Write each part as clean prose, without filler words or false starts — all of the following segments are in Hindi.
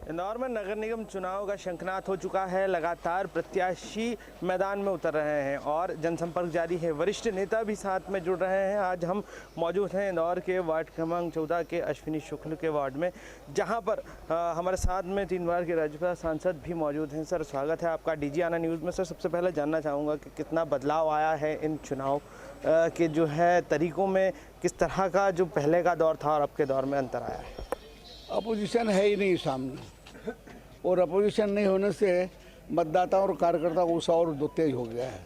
इंदौर में नगर निगम चुनाव का शंखनाद हो चुका है। लगातार प्रत्याशी मैदान में उतर रहे हैं और जनसंपर्क जारी है। वरिष्ठ नेता भी साथ में जुड़ रहे हैं। आज हम मौजूद हैं इंदौर के वार्ड क्रमांक 14 के अश्विनी शुक्ल के वार्ड में, जहां पर हमारे साथ में 3 बार के राज्यसभा सांसद भी मौजूद हैं। सर, स्वागत है आपका डीजी आना न्यूज़ में। सर, सबसे पहले जानना चाहूँगा कि कितना बदलाव आया है इन चुनाव के जो है तरीक़ों में, किस तरह का जो पहले का दौर था और अब के दौर में अंतर आया है? अपोजिशन है ही नहीं सामने, और अपोजिशन नहीं होने से मतदाता और कार्यकर्ता को उत्साह और तेज हो गया है।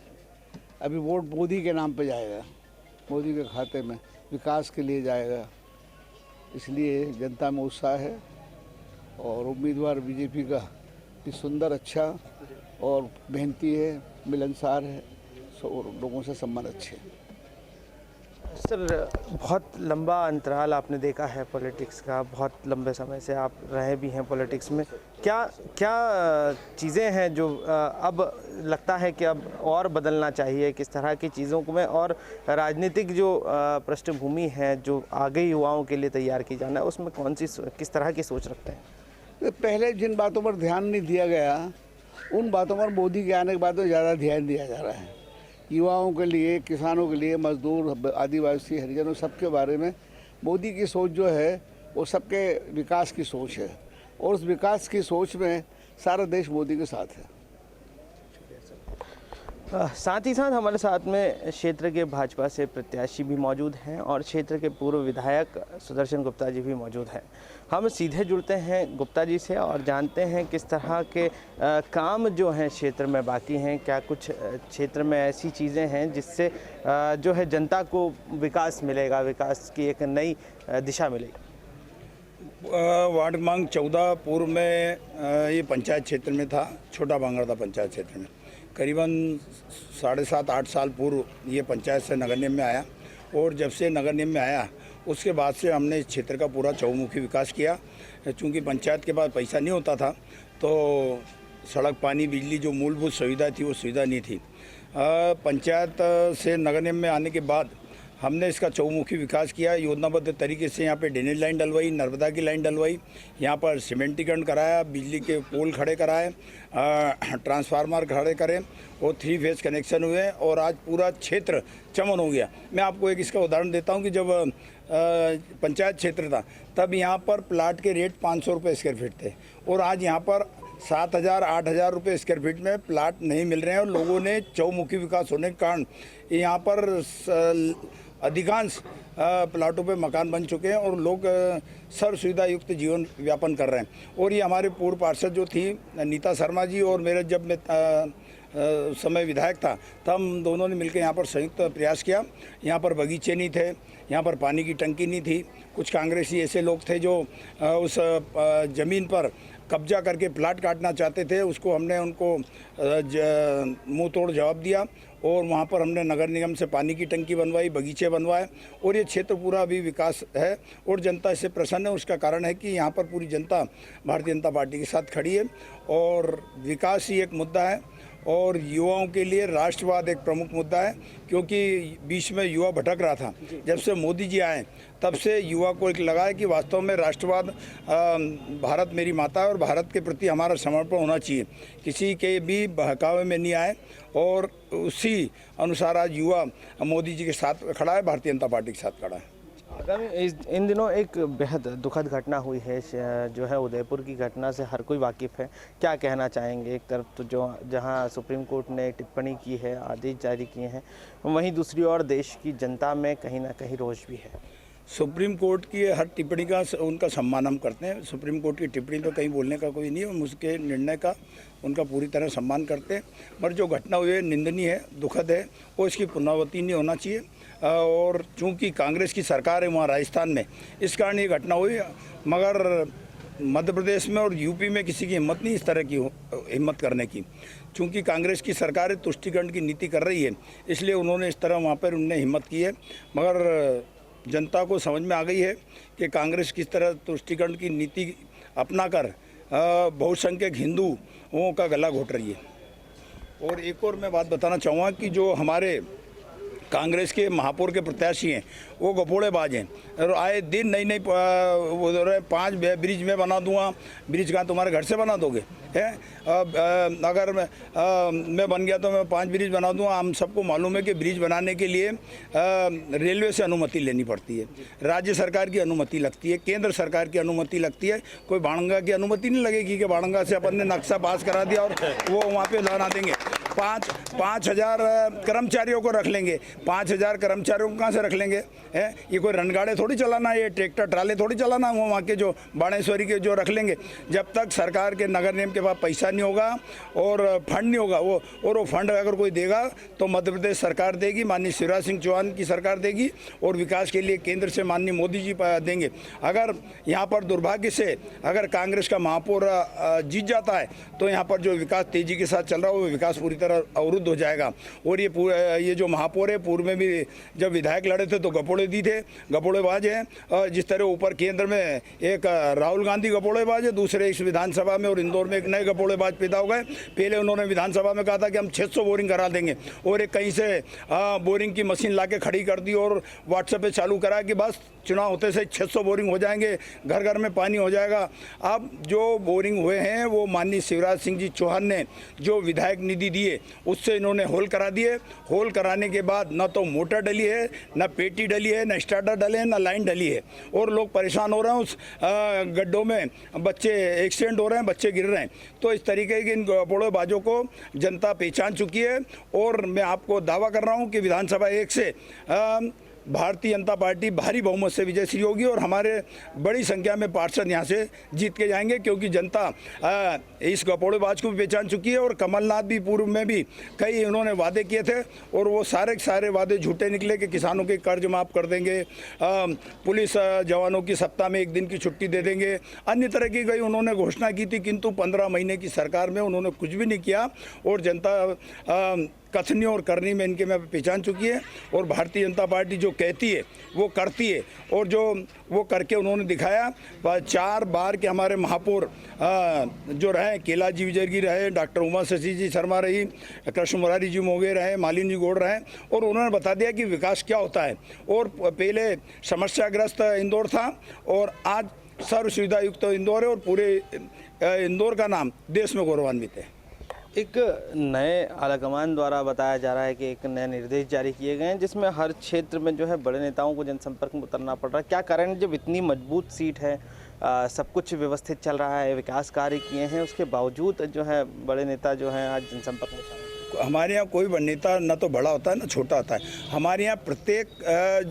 अभी वोट मोदी के नाम पे जाएगा, मोदी के खाते में विकास के लिए जाएगा, इसलिए जनता में उत्साह है। और उम्मीदवार बीजेपी का भी सुंदर, अच्छा और मेहनती है, मिलनसार है, और लोगों से संबंध अच्छे हैं। सर, बहुत लंबा अंतराल आपने देखा है पॉलिटिक्स का, बहुत लंबे समय से आप रहे भी हैं पॉलिटिक्स में। क्या क्या चीज़ें हैं जो अब लगता है कि अब और बदलना चाहिए, किस तरह की चीज़ों को में, और राजनीतिक जो पृष्ठभूमि है जो आगे युवाओं के लिए तैयार की जाना है, उसमें कौन सी किस तरह की सोच रखते हैं? पहले जिन बातों पर ध्यान नहीं दिया गया, उन बातों पर मोदी के आने के बाद तो ज़्यादा ध्यान दिया जा रहा है। युवाओं के लिए, किसानों के लिए, मजदूर, आदिवासी, हरिजनों, सबके बारे में मोदी की सोच जो है वो सबके विकास की सोच है, और उस विकास की सोच में सारा देश मोदी के साथ है। साथ ही साथ हमारे साथ में क्षेत्र के भाजपा से प्रत्याशी भी मौजूद हैं और क्षेत्र के पूर्व विधायक सुदर्शन गुप्ता जी भी मौजूद हैं। हम सीधे जुड़ते हैं गुप्ता जी से और जानते हैं किस तरह के काम जो हैं क्षेत्र में बाकी हैं। क्या कुछ क्षेत्र में ऐसी चीज़ें हैं जिससे जो है जनता को विकास मिलेगा, विकास की एक नई दिशा मिलेगी? वार्ड क्रमांक 14 पूर्व में ये पंचायत क्षेत्र में था, छोटा बांगड़ था पंचायत क्षेत्र में। करीबन 7.5-8 साल पूर्व ये पंचायत से नगर निगम में आया, और जब से नगर निगम में आया उसके बाद से हमने इस क्षेत्र का पूरा चहुमुखी विकास किया। चूँकि पंचायत के पास पैसा नहीं होता था, तो सड़क, पानी, बिजली जो मूलभूत सुविधा थी वो सुविधा नहीं थी। पंचायत से नगर निगम में आने के बाद हमने इसका चहुमुखी विकास किया। योजनाबद्ध तरीके से यहाँ पे ड्रेनेज लाइन डलवाई, नर्मदा की लाइन डलवाई, यहाँ पर सीमेंटीकरण कराया, बिजली के पोल खड़े कराए, ट्रांसफार्मर खड़े करें, और 3 फेज कनेक्शन हुए, और आज पूरा क्षेत्र चमन हो गया। मैं आपको एक इसका उदाहरण देता हूँ कि जब पंचायत क्षेत्र था तब यहाँ पर प्लाट के रेट 500 रुपये स्क्वायर फीट थे, और आज यहाँ पर 7,000-8,000 रुपये स्क्वायर फीट में प्लाट नहीं मिल रहे हैं। और लोगों ने चहुमुखी विकास होने के कारण यहाँ पर अधिकांश प्लाटों पे मकान बन चुके हैं और लोग सर्व सुविधा युक्त जीवन यापन कर रहे हैं। और ये हमारे पूर्व पार्षद जो थी नीता शर्मा जी, और मेरे जब मैं समय विधायक था तब हम दोनों ने मिलकर यहाँ पर संयुक्त प्रयास किया। यहाँ पर बगीचे नहीं थे, यहाँ पर पानी की टंकी नहीं थी। कुछ कांग्रेसी ऐसे लोग थे जो उस ज़मीन पर कब्जा करके प्लाट काटना चाहते थे। उसको हमने उनको मुंह तोड़ जवाब दिया, और वहाँ पर हमने नगर निगम से पानी की टंकी बनवाई, बगीचे बनवाए, और ये क्षेत्र पूरा अभी विकास है और जनता इससे प्रसन्न है। उसका कारण है कि यहाँ पर पूरी जनता भारतीय जनता पार्टी के साथ खड़ी है, और विकास ही एक मुद्दा है, और युवाओं के लिए राष्ट्रवाद एक प्रमुख मुद्दा है। क्योंकि बीच में युवा भटक रहा था, जब से मोदी जी आए तब से युवा को एक लगा है कि वास्तव में राष्ट्रवाद, भारत मेरी माता है और भारत के प्रति हमारा समर्पण होना चाहिए, किसी के भी बहकावे में नहीं आए, और उसी अनुसार आज युवा मोदी जी के साथ खड़ा है, भारतीय जनता पार्टी के साथ खड़ा है। आगामी इन दिनों एक बेहद दुखद घटना हुई है, जो है उदयपुर की घटना से हर कोई वाकिफ़ है। क्या कहना चाहेंगे? एक तरफ तो जो जहां सुप्रीम कोर्ट ने टिप्पणी की है, आदेश जारी किए हैं, वहीं दूसरी ओर देश की जनता में कहीं ना कहीं रोष भी है। सुप्रीम कोर्ट की हर टिप्पणी का उनका सम्मान हम करते हैं। सुप्रीम कोर्ट की टिप्पणी तो कहीं बोलने का कोई नहीं है, हम उसके निर्णय का उनका पूरी तरह सम्मान करते हैं। पर जो घटना हुई है निंदनीय है, दुखद है, और इसकी पुनरावृत्ति नहीं होना चाहिए। और चूंकि कांग्रेस की सरकार है वहाँ राजस्थान में, इस कारण ये घटना हुई। मगर मध्य प्रदेश में और यूपी में किसी की हिम्मत नहीं इस तरह की हिम्मत करने की। चूंकि कांग्रेस की सरकार तुष्टिकरण की नीति कर रही है, इसलिए उन्होंने इस तरह वहाँ पर उनने हिम्मत की है। मगर जनता को समझ में आ गई है कि कांग्रेस किस तरह तुष्टिकरण की नीति अपनाकर बहुसंख्यक हिंदुओं का गला घोट रही है। और एक और मैं बात बताना चाहूँगा कि जो हमारे कांग्रेस के महापौर के प्रत्याशी हैं वो गपोड़ेबाज हैं और आए दिन नई नई वो 5 ब्रिज में बना दूंगा। ब्रिज कहाँ तुम्हारे घर से बना दोगे है? अगर मैं बन गया तो मैं 5 ब्रिज बना दूंगा। हम सबको मालूम है कि ब्रिज बनाने के लिए रेलवे से अनुमति लेनी पड़ती है, राज्य सरकार की अनुमति लगती है, केंद्र सरकार की अनुमति लगती है। कोई बाणगंगा की अनुमति नहीं लगेगी कि बाणगंगा से अपन ने नक्शा पास करा दिया और वो वहाँ पे बना देंगे। 5,000 कर्मचारियों को रख लेंगे। 5,000 कर्मचारियों को कहाँ से रख लेंगे है? ये कोई रनगाड़े थोड़ी चलाना, ये ट्रैक्टर ट्राले थोड़ी चलाना। वो वहाँ के जो बाणेश्वरी के जो रख लेंगे। जब तक सरकार के नगर निगम के पास पैसा नहीं होगा और फंड नहीं होगा वो फंड अगर कोई देगा तो मध्य प्रदेश सरकार देगी, माननीय शिवराज सिंह चौहान की सरकार देगी और विकास के लिए केंद्र से माननीय मोदी जी देंगे। अगर यहाँ पर दुर्भाग्य से अगर कांग्रेस का महापौर जीत जाता है तो यहाँ पर जो विकास तेजी के साथ चल रहा है वो विकास पूरी तरह अवरुद्ध हो जाएगा। और ये जो महापौर है, पूर्व में भी जब विधायक लड़े थे तो गपोड़े थे, गपोड़ेबाज हैं। जिस तरह ऊपर केंद्र में एक राहुल गांधी गपोड़ेबाज है, दूसरे इस विधानसभा में और इंदौर में एक नए गपोड़ेबाज पैदा हो गए। पहले उन्होंने विधानसभा में कहा था कि हम 600 बोरिंग करा देंगे और एक कहीं से बोरिंग की मशीन ला के खड़ी कर दी और व्हाट्सएप पे चालू करा कि बस चुनाव होते से 600 बोरिंग हो जाएंगे, घर घर में पानी हो जाएगा। अब जो बोरिंग हुए हैं वो माननीय शिवराज सिंह जी चौहान ने जो विधायक निधि दिए उससे इन्होंने होल करा दिए। होल कराने के बाद न तो मोटर डली है, न पेटी डली है, न स्टार्टर डले हैं, न लाइन डली है और लोग परेशान हो रहे हैं। उस गड्ढों में बच्चे एक्सीडेंट हो रहे हैं, बच्चे गिर रहे हैं। तो इस तरीके के इन गपोड़ेबाजों को जनता पहचान चुकी है और मैं आपको दावा कर रहा हूँ कि विधानसभा 1 से भारतीय जनता पार्टी भारी बहुमत से विजयश्री होगी और हमारे बड़ी संख्या में पार्षद यहाँ से जीत के जाएंगे, क्योंकि जनता इस गपोड़ेबाज को भी पहचान चुकी है। और कमलनाथ भी पूर्व में भी कई उन्होंने वादे किए थे और वो सारे वादे झूठे निकले कि किसानों के कर्ज माफ़ कर देंगे, पुलिस जवानों की सप्ताह में 1 दिन की छुट्टी दे देंगे, अन्य तरह की कई उन्होंने घोषणा की थी। किंतु 15 महीने की सरकार में उन्होंने कुछ भी नहीं किया और जनता कथनी और करनी में इनके में पहचान चुकी है। और भारतीय जनता पार्टी जो कहती है वो करती है और जो वो करके उन्होंने दिखाया। 4 बार के हमारे महापौर जो रहे, केला जी विजयगिरी रहे, डॉक्टर उमा शशि जी शर्मा रही, कृष्ण मुरारी जी मोगे रहे, मालिनी जी गौड़ रहे और उन्होंने बता दिया कि विकास क्या होता है। और पहले समस्याग्रस्त इंदौर था और आज सर्व सुविधा युक्त इंदौर है और पूरे इंदौर का नाम देश में गौरवान्वित है। एक नए आलाकमान द्वारा बताया जा रहा है कि एक नए निर्देश जारी किए गए हैं जिसमें हर क्षेत्र में जो है बड़े नेताओं को जनसंपर्क में उतरना पड़ रहा है। क्या कारण, जब इतनी मजबूत सीट है, सब कुछ व्यवस्थित चल रहा है, विकास कार्य किए हैं, उसके बावजूद जो है बड़े नेता जो हैं आज जनसंपर्क में? हमारे यहाँ कोई नेता न तो बड़ा होता है न छोटा होता है। हमारे यहाँ प्रत्येक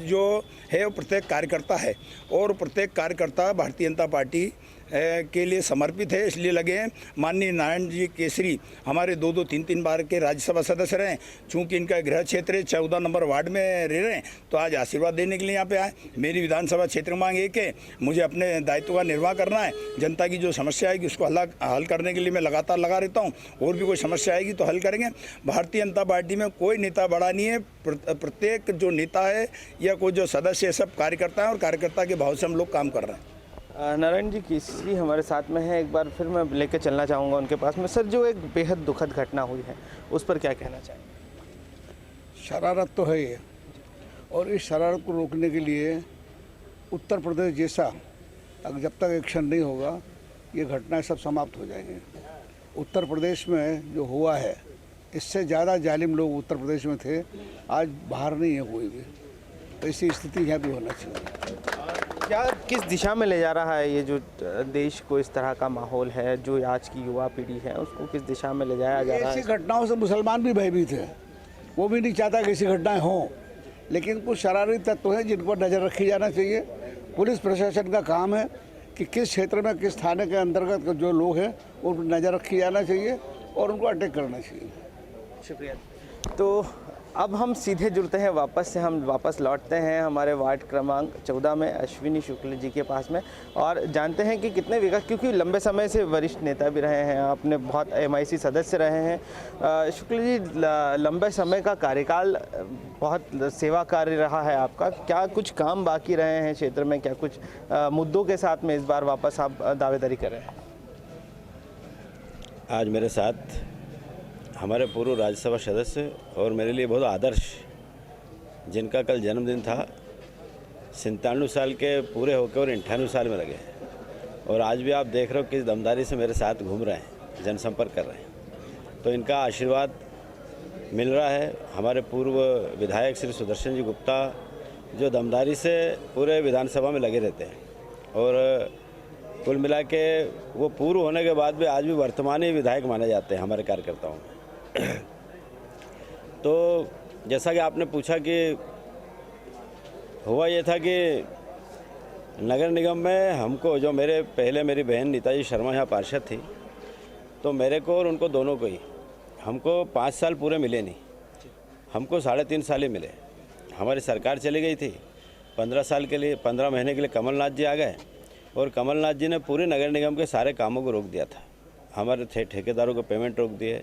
जो है वो प्रत्येक कार्यकर्ता है और प्रत्येक कार्यकर्ता भारतीय जनता पार्टी के लिए समर्पित है, इसलिए लगे हैं। माननीय नारायण जी केसरी हमारे 2-2, 3-3 बार के राज्यसभा सदस्य रहे। चूँकि इनका गृह क्षेत्र 14 नंबर वार्ड में रह रहे हैं तो आज आशीर्वाद देने के लिए यहाँ पे आए। मेरी विधानसभा क्षेत्र मांग एक है, मुझे अपने दायित्व का निर्वाह करना है। जनता की जो समस्या आएगी उसको हल करने के लिए मैं लगातार लगा रहता हूँ और भी कोई समस्या आएगी तो हल करेंगे। भारतीय जनता पार्टी में कोई नेता बड़ा नहीं है, प्रत्येक जो नेता है या कोई जो सदस्य है सब कार्यकर्ता है और कार्यकर्ता के भाव से हम लोग काम कर रहे हैं। नारायण जी केसरी हमारे साथ में है, एक बार फिर मैं लेकर चलना चाहूँगा उनके पास में। सर, जो एक बेहद दुखद घटना हुई है उस पर क्या कहना चाहेंगे? शरारत तो है ये, और इस शरारत को रोकने के लिए उत्तर प्रदेश जैसा जब तक एक्शन नहीं होगा ये घटनाएं सब समाप्त हो जाएंगी। उत्तर प्रदेश में जो हुआ है इससे ज़्यादा जालिम लोग उत्तर प्रदेश में थे, आज बाहर नहीं है कोई भी। तो ऐसी स्थिति यहाँ भी होना चाहिए। क्या किस दिशा में ले जा रहा है ये जो देश को, इस तरह का माहौल है जो आज की युवा पीढ़ी है उसको किस दिशा में ले जाया जा रहा है? ऐसी घटनाओं से मुसलमान भी भयभीत है, वो भी नहीं चाहता कि ऐसी घटनाएं हों, लेकिन कुछ शरारती तत्व हैं जिन पर नज़र रखी जाना चाहिए। पुलिस प्रशासन का काम है कि किस क्षेत्र में किस थाने के अंतर्गत जो लोग हैं उन पर नज़र रखी जाना चाहिए और उनको अटैक करना चाहिए। शुक्रिया। तो अब हम सीधे जुड़ते हैं हम वापस लौटते हैं हमारे वार्ड क्रमांक 14 में अश्विनी शुक्ल जी के पास में और जानते हैं कि कितने विकास, क्योंकि लंबे समय से वरिष्ठ नेता भी रहे हैं, आपने बहुत MIC सदस्य रहे हैं। शुक्ल जी, लंबे समय का कार्यकाल, बहुत सेवा कार्य रहा है आपका। क्या कुछ काम बाकी रहे हैं क्षेत्र में? क्या कुछ मुद्दों के साथ में इस बार वापस आप दावेदारी कर रहे हैं? आज मेरे साथ हमारे पूर्व राज्यसभा सदस्य और मेरे लिए बहुत आदर्श जिनका कल जन्मदिन था, 97 साल के पूरे होकर और 98 साल में लगे। और आज भी आप देख रहे हो किस दमदारी से मेरे साथ घूम रहे हैं, जनसंपर्क कर रहे हैं। तो इनका आशीर्वाद मिल रहा है। हमारे पूर्व विधायक श्री सुदर्शन जी गुप्ता जो दमदारी से पूरे विधानसभा में लगे रहते हैं और कुल मिला के वो पूर्व होने के बाद भी आज भी वर्तमानी विधायक माने जाते हैं हमारे कार्यकर्ताओं में। तो जैसा कि आपने पूछा कि हुआ ये था कि नगर निगम में हमको जो मेरी बहन नीताजी शर्मा यहाँ पार्षद थी, तो मेरे को और उनको दोनों को ही हमको 5 साल पूरे मिले नहीं, हमको 3.5 साल ही मिले। हमारी सरकार चली गई थी 15 महीने के लिए कमलनाथ जी आ गए और कमलनाथ जी ने पूरे नगर निगम के सारे कामों को रोक दिया था। हमारे ठेकेदारों को पेमेंट रोक दिए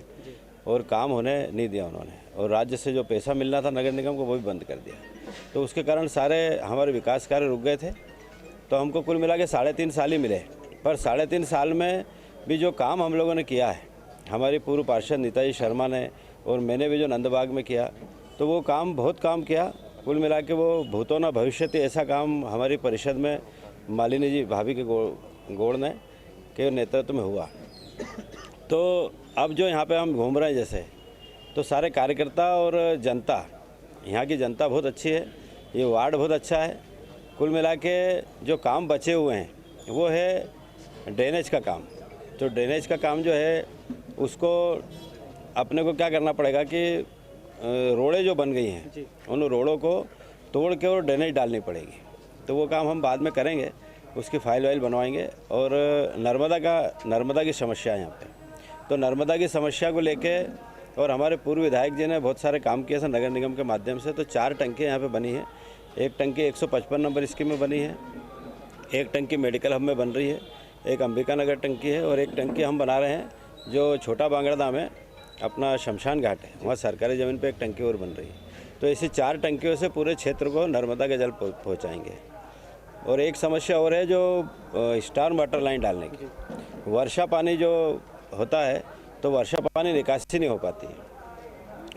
और काम होने नहीं दिया उन्होंने, और राज्य से जो पैसा मिलना था नगर निगम को वो भी बंद कर दिया। तो उसके कारण सारे हमारे विकास कार्य रुक गए थे। तो हमको कुल मिला के 3.5 साल ही मिले, पर 3.5 साल में भी जो काम हम लोगों ने किया है, हमारी पूर्व पार्षद नीताजी शर्मा ने और मैंने भी जो नंदबाग में किया, तो वो काम बहुत काम किया। कुल मिला के वो भूतो न भविष्यति ऐसा काम हमारी परिषद में मालिनी जी भाभी के गोड़ ने के नेतृत्व में हुआ। तो अब जो यहाँ पे हम घूम रहे हैं जैसे, तो सारे कार्यकर्ता और जनता, यहाँ की जनता बहुत अच्छी है, ये वार्ड बहुत अच्छा है। कुल मिला के जो काम बचे हुए हैं वो है ड्रेनेज का काम। तो ड्रेनेज का काम जो है उसको अपने को क्या करना पड़ेगा कि रोडें जो बन गई हैं उन रोडों को तोड़ के और ड्रेनेज डालनी पड़ेगी। तो वो काम हम बाद में करेंगे, उसकी फाइल बनवाएंगे। और नर्मदा की समस्या है यहाँ पे, तो नर्मदा की समस्या को लेके और हमारे पूर्व विधायक जी ने बहुत सारे काम किए थे नगर निगम के माध्यम से। तो 4 टंकी यहाँ पे बनी है। एक टंकी 155 नंबर स्कीम में बनी है, एक टंकी मेडिकल हब में बन रही है, एक अंबिका नगर टंकी है और एक टंकी हम बना रहे हैं जो छोटा बांगड़दा में अपना शमशान घाट है, वहाँ सरकारी ज़मीन पे एक टंकी और बन रही है। तो ऐसी 4 टंकियों से पूरे क्षेत्र को नर्मदा के जल पहुँचाएँगे। और एक समस्या और है जो स्टार वाटर लाइन डालने की, वर्षा पानी जो होता है तो वर्षा पानी निकासी नहीं हो पाती,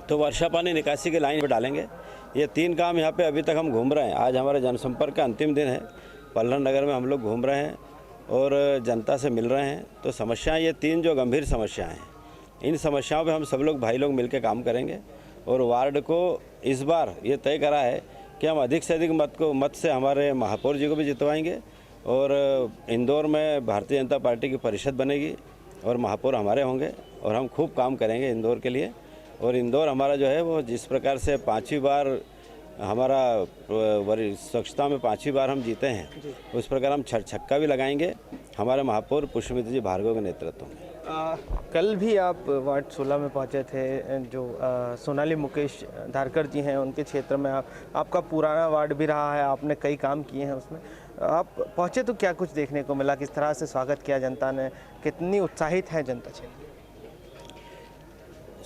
तो वर्षा पानी निकासी की लाइन पर डालेंगे। ये 3 काम यहाँ पे अभी तक हम घूम रहे हैं। आज हमारे जनसंपर्क का अंतिम दिन है, पल्लर नगर में हम लोग घूम रहे हैं और जनता से मिल रहे हैं। तो समस्याएं ये 3 जो गंभीर समस्याएं हैं, इन समस्याओं पे हम सब लोग भाई लोग मिलकर काम करेंगे। और वार्ड को इस बार ये तय करा है कि हम अधिक से अधिक मत से हमारे महापौर जी को भी जितवाएंगे और इंदौर में भारतीय जनता पार्टी की परिषद बनेगी और महापौर हमारे होंगे और हम खूब काम करेंगे इंदौर के लिए। और इंदौर हमारा जो है वो जिस प्रकार से 5वीं बार हमारा स्वच्छता में 5वीं बार हम जीते हैं, उस प्रकार हम छक्का भी लगाएंगे हमारे महापौर पुष्पमित्र जी भार्गव के नेतृत्व में। कल भी आप वार्ड 16 में पहुंचे थे, जो सोनाली मुकेश धारकर जी हैं उनके क्षेत्र में। आपका पुराना वार्ड भी रहा है, आपने कई काम किए हैं उसमें। आप पहुंचे तो क्या कुछ देखने को मिला, किस तरह से स्वागत किया जनता ने, कितनी उत्साहित है जनता क्षेत्र?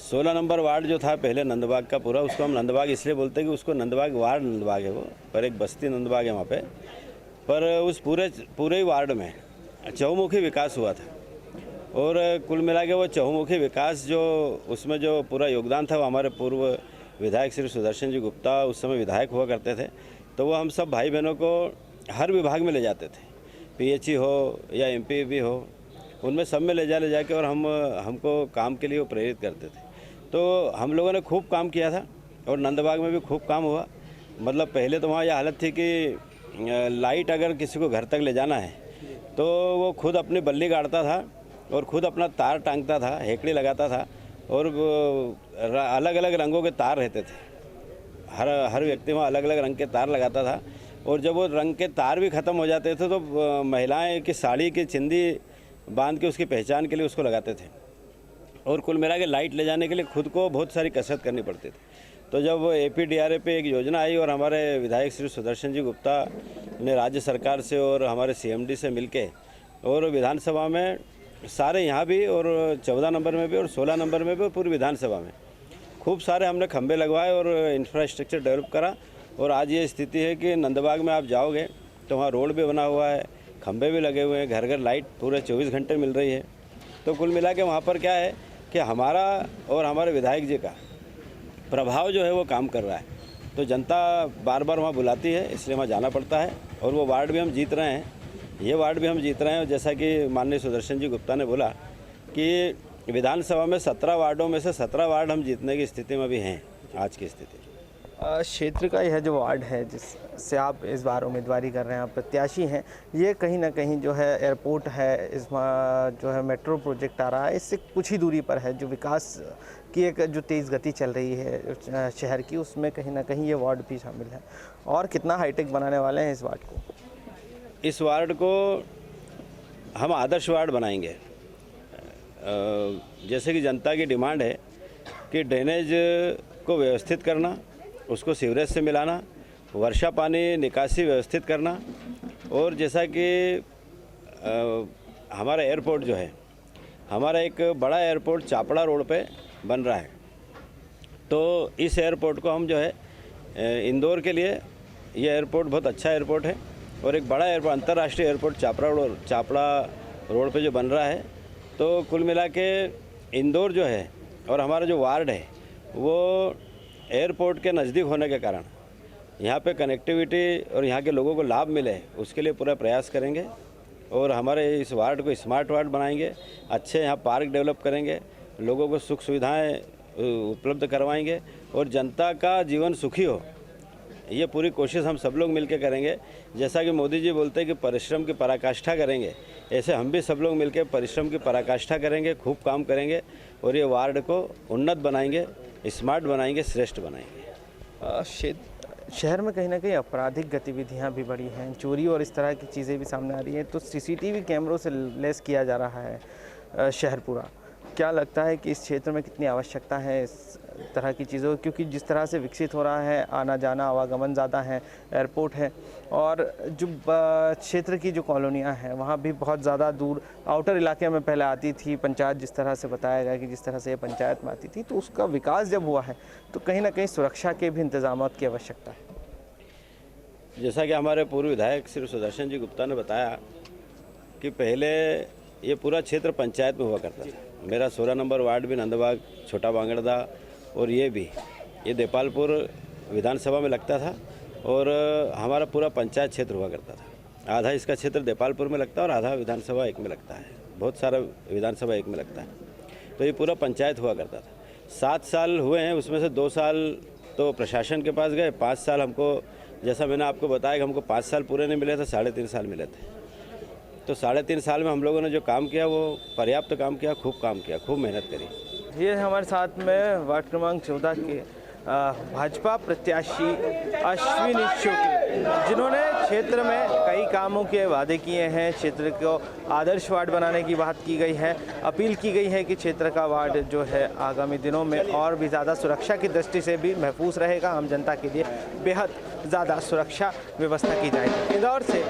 16 नंबर वार्ड जो था पहले नंदबाग का पूरा, उसको हम नंदबाग इसलिए बोलते हैं कि उसको नंदबाग वार्ड नंदबाग है वो, पर एक बस्ती नंदबाग है वहाँ पे। पर उस पूरे ही वार्ड में चहुमुखी विकास हुआ था और कुल मिला के वो चहुमुखी विकास जो उसमें जो पूरा योगदान था वो हमारे पूर्व विधायक श्री सुदर्शन जी गुप्ता उस समय विधायक हुआ करते थे। तो वो हम सब भाई बहनों को हर विभाग में ले जाते थे, PHE हो या MP भी हो, उनमें सब में ले जाके और हमको काम के लिए वो प्रेरित करते थे। तो हम लोगों ने खूब काम किया था और नंदबाग में भी खूब काम हुआ। मतलब पहले तो वहाँ यह हालत थी कि लाइट अगर किसी को घर तक ले जाना है तो वो खुद अपनी बल्ली गाड़ता था और ख़ुद अपना तार टांगता था, हेकड़ी लगाता था और अलग अलग रंगों के तार रहते थे। हर व्यक्ति वहाँ अलग अलग रंग के तार लगाता था और जब वो रंग के तार भी ख़त्म हो जाते थे तो महिलाएं की साड़ी की चिंदी बांध के उसकी पहचान के लिए उसको लगाते थे। और कुल मिला के लाइट ले जाने के लिए खुद को बहुत सारी कसरत करनी पड़ती थी। तो जब APDRA पे एक योजना आई और हमारे विधायक श्री सुदर्शन जी गुप्ता ने राज्य सरकार से और हमारे CMD से मिलके और विधानसभा में सारे यहाँ भी और 14 नंबर में भी और 16 नंबर में भी पूरी विधानसभा में खूब सारे हमने खंभे लगवाए और इंफ्रास्ट्रक्चर डेवलप करा। और आज ये स्थिति है कि नंदबाग में आप जाओगे तो वहाँ रोड भी बना हुआ है, खंभे भी लगे हुए हैं, घर घर लाइट पूरे 24 घंटे मिल रही है। तो कुल मिला के वहाँ पर क्या है कि हमारा और हमारे विधायक जी का प्रभाव जो है वो काम कर रहा है। तो जनता बार बार वहाँ बुलाती है, इसलिए वहाँ जाना पड़ता है। और वो वार्ड भी हम जीत रहे हैं, ये वार्ड भी हम जीत रहे हैं। जैसा कि माननीय सुदर्शन जी गुप्ता ने बोला कि विधानसभा में 17 वार्डों में से 17 वार्ड हम जीतने की स्थिति में भी हैं आज की स्थिति। क्षेत्र का यह जो वार्ड है जिससे आप इस बार उम्मीदवारी कर रहे हैं, आप प्रत्याशी हैं, ये कहीं ना कहीं जो है एयरपोर्ट है, इसमें जो है मेट्रो प्रोजेक्ट आ रहा है, इससे कुछ ही दूरी पर है। जो विकास की एक जो तेज़ गति चल रही है शहर की, उसमें कहीं ना कहीं ये वार्ड भी शामिल है। और कितना हाईटेक बनाने वाले हैं इस वार्ड को? इस वार्ड को हम आदर्श वार्ड बनाएंगे। जैसे कि जनता की डिमांड है कि ड्रेनेज को व्यवस्थित करना, उसको सीवरेज से मिलाना, वर्षा पानी निकासी व्यवस्थित करना, और जैसा कि हमारा एयरपोर्ट जो है, हमारा एक बड़ा एयरपोर्ट चापड़ा रोड पे बन रहा है, तो इस एयरपोर्ट को हम जो है इंदौर के लिए, ये एयरपोर्ट बहुत अच्छा एयरपोर्ट है और एक बड़ा एयरपोर्ट, अंतर्राष्ट्रीय एयरपोर्ट चापड़ा रोड पे जो बन रहा है, तो कुल मिला के इंदौर जो है और हमारा जो वार्ड है वो एयरपोर्ट के नज़दीक होने के कारण यहाँ पे कनेक्टिविटी और यहाँ के लोगों को लाभ मिले, उसके लिए पूरा प्रयास करेंगे। और हमारे इस वार्ड को स्मार्ट वार्ड बनाएंगे, अच्छे यहाँ पार्क डेवलप करेंगे, लोगों को सुख सुविधाएं उपलब्ध करवाएंगे और जनता का जीवन सुखी हो, ये पूरी कोशिश हम सब लोग मिलकर करेंगे। जैसा कि मोदी जी बोलते हैं कि परिश्रम की पराकाष्ठा करेंगे, ऐसे हम भी सब लोग मिलकर परिश्रम की पराकाष्ठा करेंगे, खूब काम करेंगे और ये वार्ड को उन्नत बनाएंगे, स्मार्ट बनाएंगे, श्रेष्ठ बनाएंगे। शहर में कहीं ना कहीं आपराधिक गतिविधियां भी बढ़ी हैं, चोरी और इस तरह की चीज़ें भी सामने आ रही हैं, तो सीसीटीवी कैमरों से लेस किया जा रहा है शहर पूरा। क्या लगता है कि इस क्षेत्र में कितनी आवश्यकता है इस तरह की चीज़ों, क्योंकि जिस तरह से विकसित हो रहा है, आना जाना आवागमन ज़्यादा है, एयरपोर्ट है, और जो क्षेत्र की जो कॉलोनियाँ हैं वहाँ भी बहुत ज़्यादा दूर आउटर इलाके में पहले आती थी पंचायत, जिस तरह से बताया गया कि जिस तरह से ये पंचायत में आती थी, तो उसका विकास जब हुआ है तो कहीं ना कहीं सुरक्षा के भी इंतजाम की आवश्यकता है। जैसा कि हमारे पूर्व विधायक श्री सुदर्शन जी गुप्ता ने बताया कि पहले ये पूरा क्षेत्र पंचायत में हुआ करता था। मेरा 16 नंबर वार्ड भी नंदबाग, छोटा बांगड़दा और ये देपालपुर विधानसभा में लगता था और हमारा पूरा पंचायत क्षेत्र हुआ करता था। आधा इसका क्षेत्र देपालपुर में लगता है और आधा विधानसभा एक में लगता है, बहुत सारा विधानसभा एक में लगता है, तो ये पूरा पंचायत हुआ करता था। 7 साल हुए हैं, उसमें से 2 साल तो प्रशासन के पास गए, 5 साल हमको, जैसा मैंने आपको बताया कि हमको 5 साल पूरे नहीं मिले थे, 3.5 साल मिले थे। तो 3.5 साल में हम लोगों ने जो काम किया वो पर्याप्त काम किया, खूब काम किया, खूब मेहनत करी। ये हमारे साथ में वार्ड क्रमांक 14 के भाजपा प्रत्याशी अश्विनी शुक्ल, जिन्होंने क्षेत्र में कई कामों के वादे किए हैं, क्षेत्र को आदर्श वार्ड बनाने की बात की गई है, अपील की गई है कि क्षेत्र का वार्ड जो है आगामी दिनों में और भी ज़्यादा सुरक्षा की दृष्टि से भी महफूज रहेगा, आम जनता के लिए बेहद ज़्यादा सुरक्षा व्यवस्था की जाएगी। इंदौर से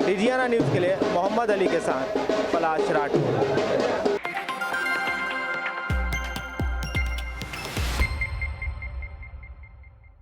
लीजियाना न्यूज़ के लिए मोहम्मद अली के साथ पलाश राठौर।